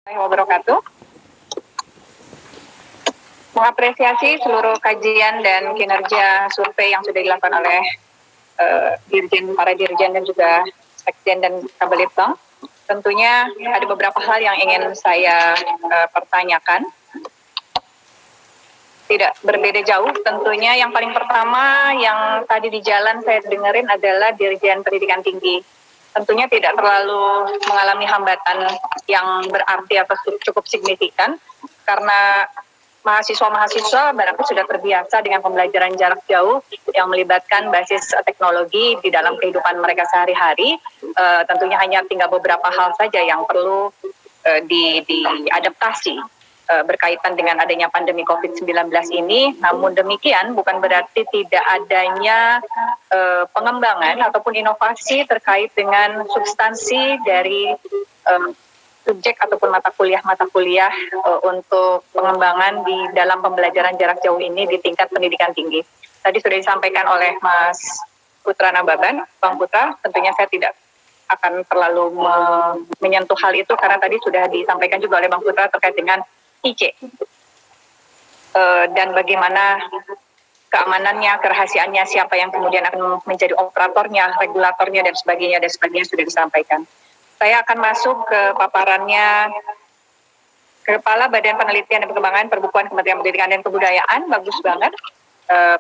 Wabarakatuh. Mengapresiasi seluruh kajian dan kinerja survei yang sudah dilakukan oleh para dirjen dan juga sekjen dan kabalitbang. Tentunya ada beberapa hal yang ingin saya pertanyakan. Tidak berbeda jauh, tentunya yang paling pertama yang tadi di jalan saya dengerin adalah Dirjen Pendidikan Tinggi. Tentunya tidak terlalu mengalami hambatan yang berarti atau cukup signifikan, karena mahasiswa-mahasiswa barangkali sudah terbiasa dengan pembelajaran jarak jauh yang melibatkan basis teknologi di dalam kehidupan mereka sehari-hari. Tentunya hanya tinggal beberapa hal saja yang perlu diadaptasi berkaitan dengan adanya pandemi COVID-19 ini. Namun demikian bukan berarti tidak adanya pengembangan ataupun inovasi terkait dengan substansi dari subjek ataupun mata kuliah untuk pengembangan di dalam pembelajaran jarak jauh ini di tingkat pendidikan tinggi. Tadi sudah disampaikan oleh Mas Putra Nababan, Bang Putra, tentunya saya tidak akan terlalu menyentuh hal itu karena tadi sudah disampaikan juga oleh Bang Putra terkait dengan IC dan bagaimana keamanannya, kerahasiaannya, siapa yang kemudian akan menjadi operatornya, regulatornya dan sebagainya sudah disampaikan. Saya akan masuk ke paparannya Kepala Badan Penelitian dan Pengembangan Perbukuan Kementerian Pendidikan dan Kebudayaan. Bagus banget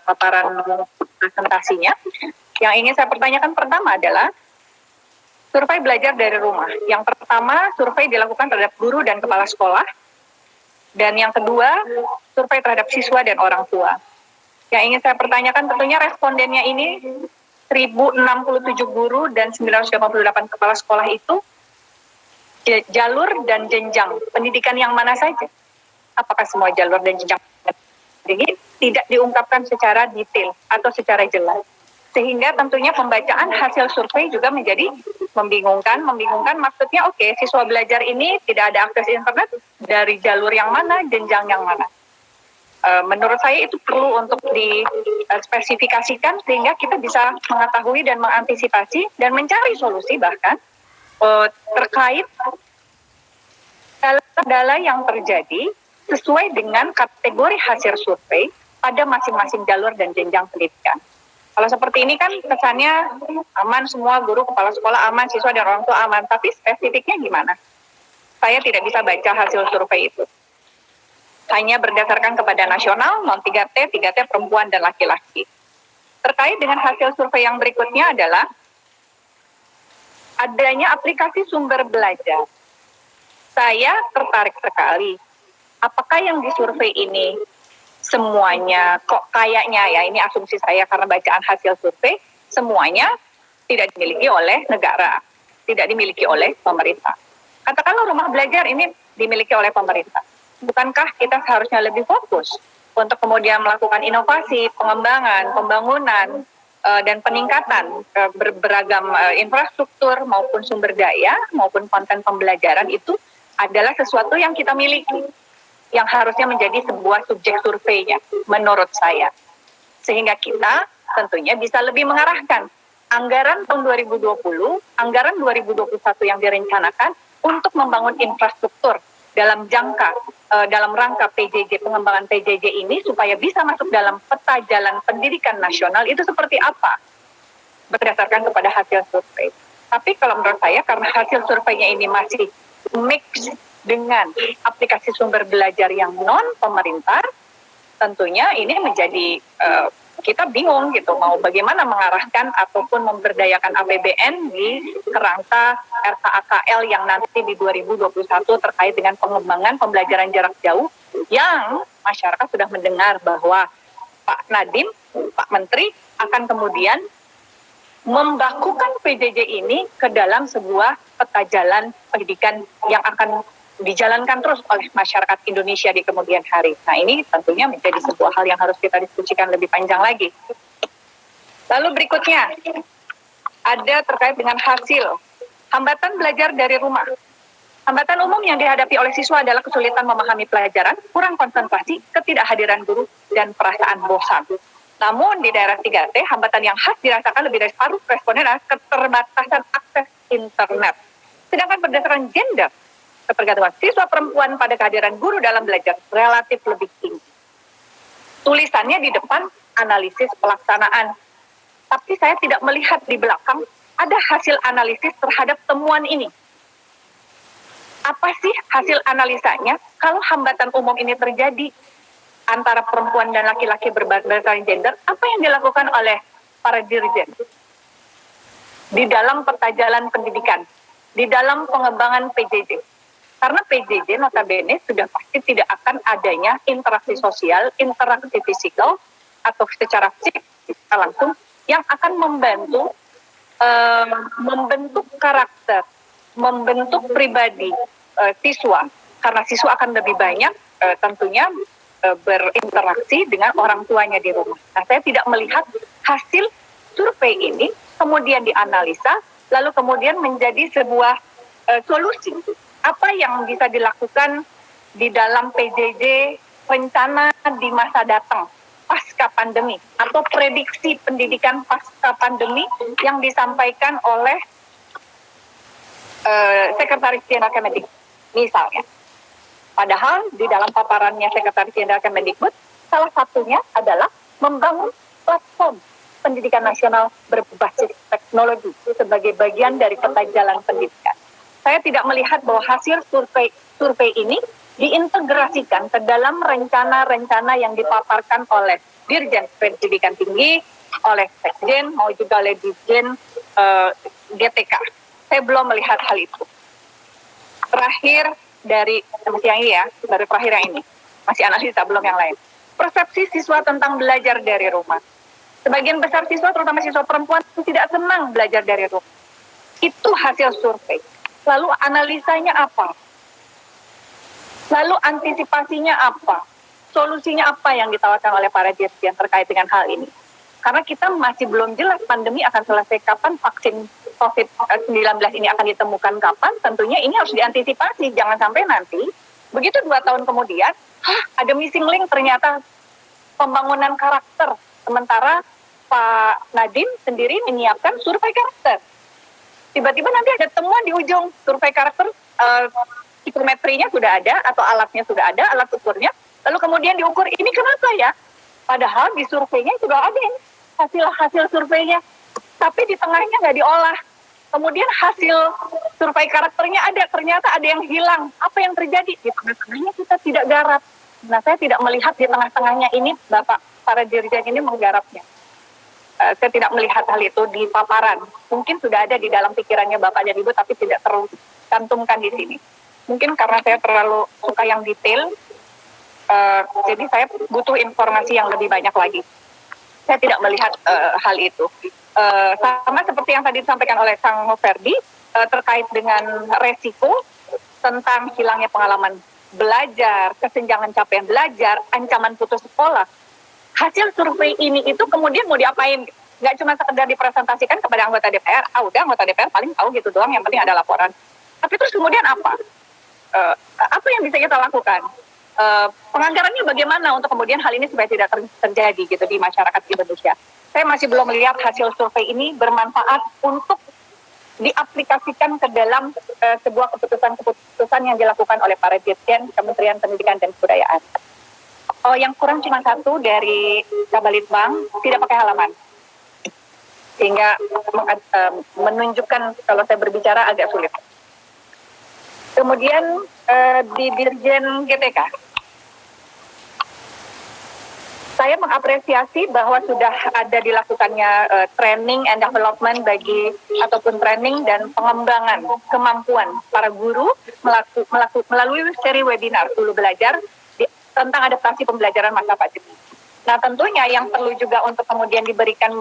paparan presentasinya. Yang ingin saya pertanyakan pertama adalah survei belajar dari rumah. Yang pertama, survei dilakukan terhadap guru dan kepala sekolah. Dan yang kedua, survei terhadap siswa dan orang tua. Yang ingin saya pertanyakan tentunya respondennya ini 1067 guru dan 988 kepala sekolah itu jalur dan jenjang pendidikan yang mana saja? Apakah semua jalur dan jenjang ini tidak diungkapkan secara detail atau secara jelas? Sehingga tentunya pembacaan hasil survei juga menjadi membingungkan maksudnya siswa belajar ini tidak ada akses internet dari jalur yang mana, jenjang yang mana. Menurut saya itu perlu untuk dispesifikasikan sehingga kita bisa mengetahui dan mengantisipasi dan mencari solusi bahkan terkait kendala yang terjadi sesuai dengan kategori hasil survei pada masing-masing jalur dan jenjang pendidikan. Kalau seperti ini kan kesannya aman semua, guru, kepala sekolah aman, siswa dan orang tua aman. Tapi spesifiknya gimana? Saya tidak bisa baca hasil survei itu. Hanya berdasarkan kepada nasional, non 3T, 3T perempuan dan laki-laki. Terkait dengan hasil survei yang berikutnya adalah adanya aplikasi sumber belajar. Saya tertarik sekali. Apakah yang disurvei ini semuanya kok kayaknya ya, ini asumsi saya karena bacaan hasil survei, semuanya tidak dimiliki oleh negara, tidak dimiliki oleh pemerintah. Katakanlah rumah belajar ini dimiliki oleh pemerintah. Bukankah kita seharusnya lebih fokus untuk kemudian melakukan inovasi, pengembangan, pembangunan, dan peningkatan beragam infrastruktur maupun sumber daya maupun konten pembelajaran itu adalah sesuatu yang kita miliki, yang harusnya menjadi sebuah subjek surveinya, menurut saya. Sehingga kita tentunya bisa lebih mengarahkan anggaran tahun 2020, anggaran 2021 yang direncanakan untuk membangun infrastruktur dalam rangka PJJ, pengembangan PJJ ini supaya bisa masuk dalam peta jalan pendidikan nasional itu seperti apa? Berdasarkan kepada hasil survei. Tapi kalau menurut saya karena hasil surveinya ini masih mix dengan aplikasi sumber belajar yang non pemerintah, tentunya ini menjadi kita bingung gitu mau bagaimana mengarahkan ataupun memberdayakan APBN di kerangka RKAKL yang nanti di 2021 terkait dengan pengembangan pembelajaran jarak jauh yang masyarakat sudah mendengar bahwa Pak Nadiem, Pak Menteri akan kemudian membakukan PJJ ini ke dalam sebuah peta jalan pendidikan yang akan dijalankan terus oleh masyarakat Indonesia di kemudian hari. Nah ini tentunya menjadi sebuah hal yang harus kita diskusikan lebih panjang lagi. Lalu berikutnya, ada terkait dengan hasil hambatan belajar dari rumah. Hambatan umum yang dihadapi oleh siswa adalah kesulitan memahami pelajaran, kurang konsentrasi, ketidakhadiran guru, dan perasaan bosan. Namun di daerah 3T, hambatan yang khas dirasakan lebih dari separuh responden adalah keterbatasan akses internet. Sedangkan berdasarkan gender, ketergantungan siswa perempuan pada kehadiran guru dalam belajar relatif lebih tinggi. Tulisannya di depan analisis pelaksanaan, tapi saya tidak melihat di belakang ada hasil analisis terhadap temuan ini. Apa sih hasil analisanya kalau hambatan umum ini terjadi antara perempuan dan laki-laki berdasarkan gender? Apa yang dilakukan oleh para dirjen di dalam petajalan pendidikan, di dalam pengembangan PJJ? Karena PJJ notabene sudah pasti tidak akan adanya interaksi sosial, interaksi fisikal, atau secara fisik langsung yang akan membentuk karakter, membentuk pribadi siswa, karena siswa akan lebih banyak tentunya berinteraksi dengan orang tuanya di rumah. Nah, saya tidak melihat hasil survei ini kemudian dianalisa, lalu kemudian menjadi sebuah solusi. Apa yang bisa dilakukan di dalam PJJ rencana di masa datang pasca pandemi atau prediksi pendidikan pasca pandemi yang disampaikan oleh Sekretaris Jenderal Kemendikbud misalnya. Padahal di dalam paparannya Sekretaris Jenderal Kemendikbud, salah satunya adalah membangun platform pendidikan nasional berbasis teknologi sebagai bagian dari peta jalan pendidikan. Saya tidak melihat bahwa hasil survei ini diintegrasikan ke dalam rencana-rencana yang dipaparkan oleh Dirjen Pendidikan Tinggi, oleh Sekjen, mau juga oleh Dirjen GTK. Saya belum melihat hal itu. Terakhir dari yang ini ya, baru terakhir yang ini. Masih analisa, belum yang lain. Persepsi siswa tentang belajar dari rumah. Sebagian besar siswa, terutama siswa perempuan, tidak senang belajar dari rumah. Itu hasil survei. Lalu analisanya apa? Lalu antisipasinya apa? Solusinya apa yang ditawarkan oleh para dirjen terkait dengan hal ini? Karena kita masih belum jelas pandemi akan selesai kapan, vaksin COVID-19 ini akan ditemukan kapan, tentunya ini harus diantisipasi. Jangan sampai nanti, begitu 2 tahun kemudian, ada missing link ternyata pembangunan karakter. Sementara Pak Nadiem sendiri menyiapkan survei karakter. Tiba-tiba nanti ada temuan di ujung survei karakter, psikometrinya sudah ada, atau alatnya sudah ada, alat ukurnya, lalu kemudian diukur, ini kenapa ya? Padahal di surveinya sudah ada ini, hasil surveinya, tapi di tengahnya nggak diolah. Kemudian hasil survei karakternya ada, ternyata ada yang hilang. Apa yang terjadi? Di tengah-tengahnya kita tidak garap. Nah, saya tidak melihat di tengah-tengahnya ini, Bapak, para dirjen ini menggarapnya. Saya tidak melihat hal itu di paparan. Mungkin sudah ada di dalam pikirannya Bapak dan Ibu, tapi tidak tercantumkan di sini. Mungkin karena saya terlalu suka yang detail, jadi saya butuh informasi yang lebih banyak lagi. Saya tidak melihat hal itu. Sama seperti yang tadi disampaikan oleh Kang Ferdi, terkait dengan resiko tentang hilangnya pengalaman belajar, kesenjangan capaian belajar, ancaman putus sekolah. Hasil survei ini itu kemudian mau diapain? Nggak cuma sekedar dipresentasikan kepada anggota DPR, udah anggota DPR paling tahu gitu doang, yang penting ada laporan. Tapi terus kemudian apa? Apa yang bisa kita lakukan? Penganggarannya bagaimana untuk kemudian hal ini supaya tidak terjadi gitu di masyarakat Indonesia? Saya masih belum melihat hasil survei ini bermanfaat untuk diaplikasikan ke dalam sebuah keputusan-keputusan yang dilakukan oleh para dirjen Kementerian Pendidikan dan Kebudayaan. Oh, yang kurang cuma satu dari Kabalitbang, tidak pakai halaman. Sehingga menunjukkan kalau saya berbicara agak sulit. Kemudian di Dirjen GTK, saya mengapresiasi bahwa sudah ada dilakukannya training and development ataupun training dan pengembangan kemampuan para guru melalui seri webinar Dulu Belajar tentang adaptasi pembelajaran masa pandemi. Nah, tentunya yang perlu juga untuk kemudian diberikan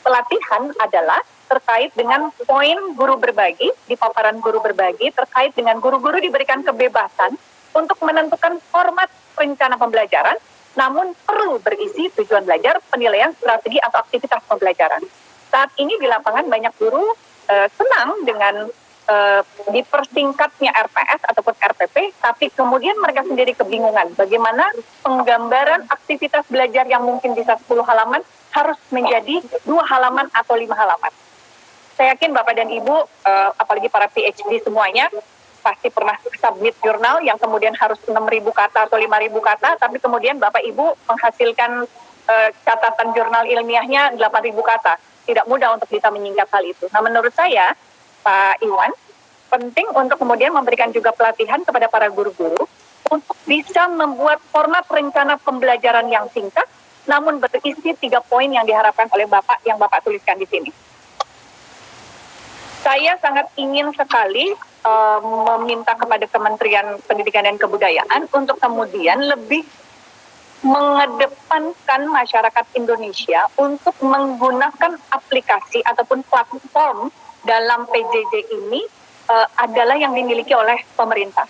pelatihan adalah terkait dengan poin guru berbagi, di paparan guru berbagi, terkait dengan guru-guru diberikan kebebasan untuk menentukan format rencana pembelajaran, namun perlu berisi tujuan belajar, penilaian, strategi, atau aktivitas pembelajaran. Saat ini di lapangan banyak guru senang dengan dipersingkatnya RPS ataupun RPP, tapi kemudian mereka sendiri kebingungan bagaimana penggambaran aktivitas belajar yang mungkin bisa 10 halaman harus menjadi 2 halaman atau 5 halaman. Saya yakin Bapak dan Ibu, apalagi para PhD semuanya, pasti pernah submit jurnal yang kemudian harus 6.000 kata atau 5.000 kata, tapi kemudian Bapak Ibu menghasilkan catatan jurnal ilmiahnya 8.000 kata. Tidak mudah untuk bisa menyingkat hal itu. Nah, menurut saya, Pak Iwan, penting untuk kemudian memberikan juga pelatihan kepada para guru-guru untuk bisa membuat format rencana pembelajaran yang singkat, namun berisi 3 poin yang diharapkan oleh Bapak yang Bapak tuliskan di sini. Saya sangat ingin sekali meminta kepada Kementerian Pendidikan dan Kebudayaan untuk kemudian lebih mengedepankan masyarakat Indonesia untuk menggunakan aplikasi ataupun platform dalam PJJ ini adalah yang dimiliki oleh pemerintah.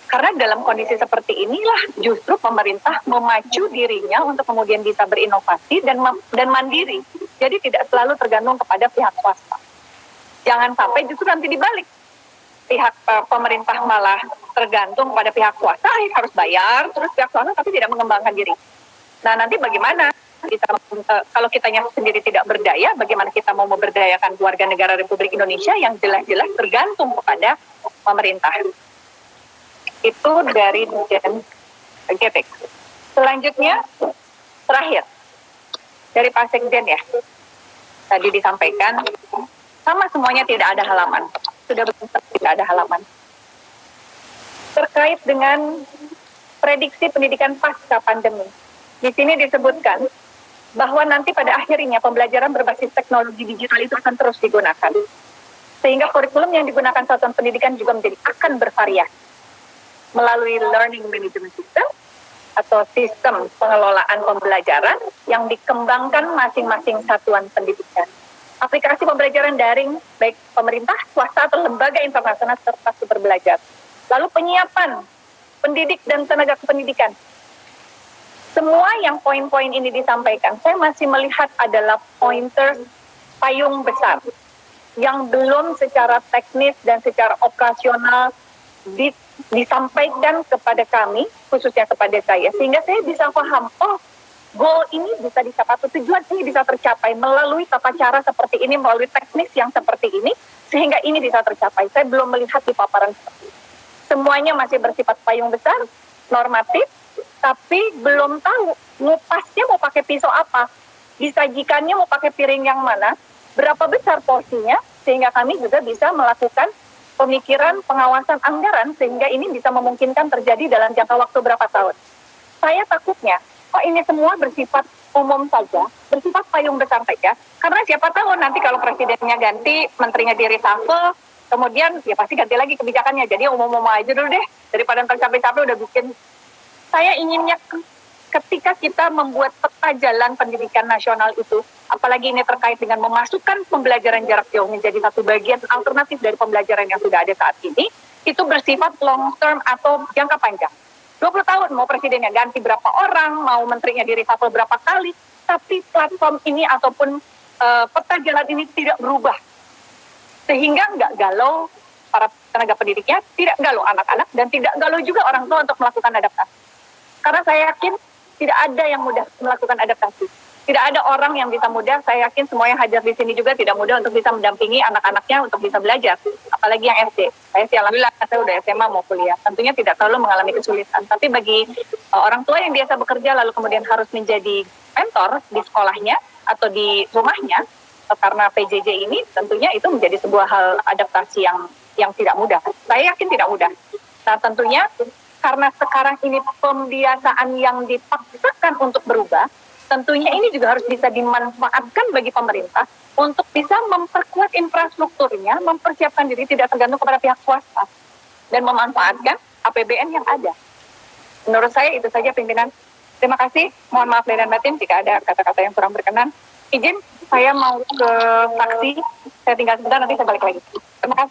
Karena dalam kondisi seperti inilah justru pemerintah memacu dirinya untuk kemudian bisa berinovasi dan mandiri. Jadi tidak selalu tergantung kepada pihak swasta. Jangan sampai justru nanti dibalik. Pihak pemerintah malah tergantung pada pihak swasta, harus bayar, terus pihak swasta tapi tidak mengembangkan diri. Nah, nanti bagaimana kita, kalau kitanya sendiri tidak berdaya, bagaimana kita mau memberdayakan warga negara Republik Indonesia yang jelas-jelas tergantung kepada pemerintah. Itu dari Dirjen GPK. Selanjutnya, terakhir, dari Pak Sekjen ya, tadi disampaikan, sama semuanya tidak ada halaman. Sudah betul tidak ada halaman. Terkait dengan prediksi pendidikan pasca pandemi. Di sini disebutkan bahwa nanti pada akhirnya pembelajaran berbasis teknologi digital itu akan terus digunakan. Sehingga kurikulum yang digunakan satuan pendidikan juga akan bervariasi melalui learning management system atau sistem pengelolaan pembelajaran yang dikembangkan masing-masing satuan pendidikan. Aplikasi pembelajaran daring baik pemerintah, swasta atau lembaga internasional serta super belajar. Lalu penyiapan pendidik dan tenaga kependidikan. Semua yang poin-poin ini disampaikan, saya masih melihat adalah pointer payung besar yang belum secara teknis dan secara operasional disampaikan kepada kami, khususnya kepada saya, sehingga saya bisa paham, oh, goal ini bisa dicapai, atau tujuan ini bisa tercapai melalui tata cara seperti ini, melalui teknis yang seperti ini, sehingga ini bisa tercapai. Saya belum melihat di paparan seperti ini. Semuanya masih bersifat payung besar, normatif, tapi belum tahu ngupasnya mau pakai pisau apa, disajikannya mau pakai piring yang mana, berapa besar porsinya, sehingga kami juga bisa melakukan pemikiran pengawasan anggaran, sehingga ini bisa memungkinkan terjadi dalam jangka waktu berapa tahun. Saya takutnya, kok ini semua bersifat umum saja, bersifat payung besar saja, karena siapa tahu nanti kalau presidennya ganti, menterinya di reshuffle, kemudian ya pasti ganti lagi kebijakannya, jadi umum-umum aja dulu deh, daripada tercapek-capek udah bikin. Saya inginnya ketika kita membuat peta jalan pendidikan nasional itu, apalagi ini terkait dengan memasukkan pembelajaran jarak jauh menjadi satu bagian alternatif dari pembelajaran yang sudah ada saat ini, itu bersifat long term atau jangka panjang. 20 tahun mau presidennya ganti berapa orang, mau menterinya di reshuffle berapa kali, tapi platform ini ataupun peta jalan ini tidak berubah. Sehingga nggak galau para tenaga pendidiknya, tidak galau anak-anak, dan tidak galau juga orang tua untuk melakukan adaptasi. Karena saya yakin tidak ada yang mudah melakukan adaptasi. Tidak ada orang yang bisa mudah, saya yakin semua yang hadir di sini juga tidak mudah untuk bisa mendampingi anak-anaknya untuk bisa belajar. Apalagi yang SD. Saya sih alhamdulillah, saya udah SMA mau kuliah. Tentunya tidak terlalu mengalami kesulitan. Tapi bagi orang tua yang biasa bekerja lalu kemudian harus menjadi mentor di sekolahnya atau di rumahnya, karena PJJ ini tentunya itu menjadi sebuah hal adaptasi yang tidak mudah. Saya yakin tidak mudah. Nah tentunya karena sekarang ini pembiasaan yang dipaksakan untuk berubah, tentunya ini juga harus bisa dimanfaatkan bagi pemerintah untuk bisa memperkuat infrastrukturnya, mempersiapkan diri tidak tergantung kepada pihak swasta, dan memanfaatkan APBN yang ada. Menurut saya itu saja pimpinan. Terima kasih, mohon maaf lahir dan batin jika ada kata-kata yang kurang berkenan. Izin, saya mau ke taksi, saya tinggal sebentar, nanti saya balik lagi. Terima kasih.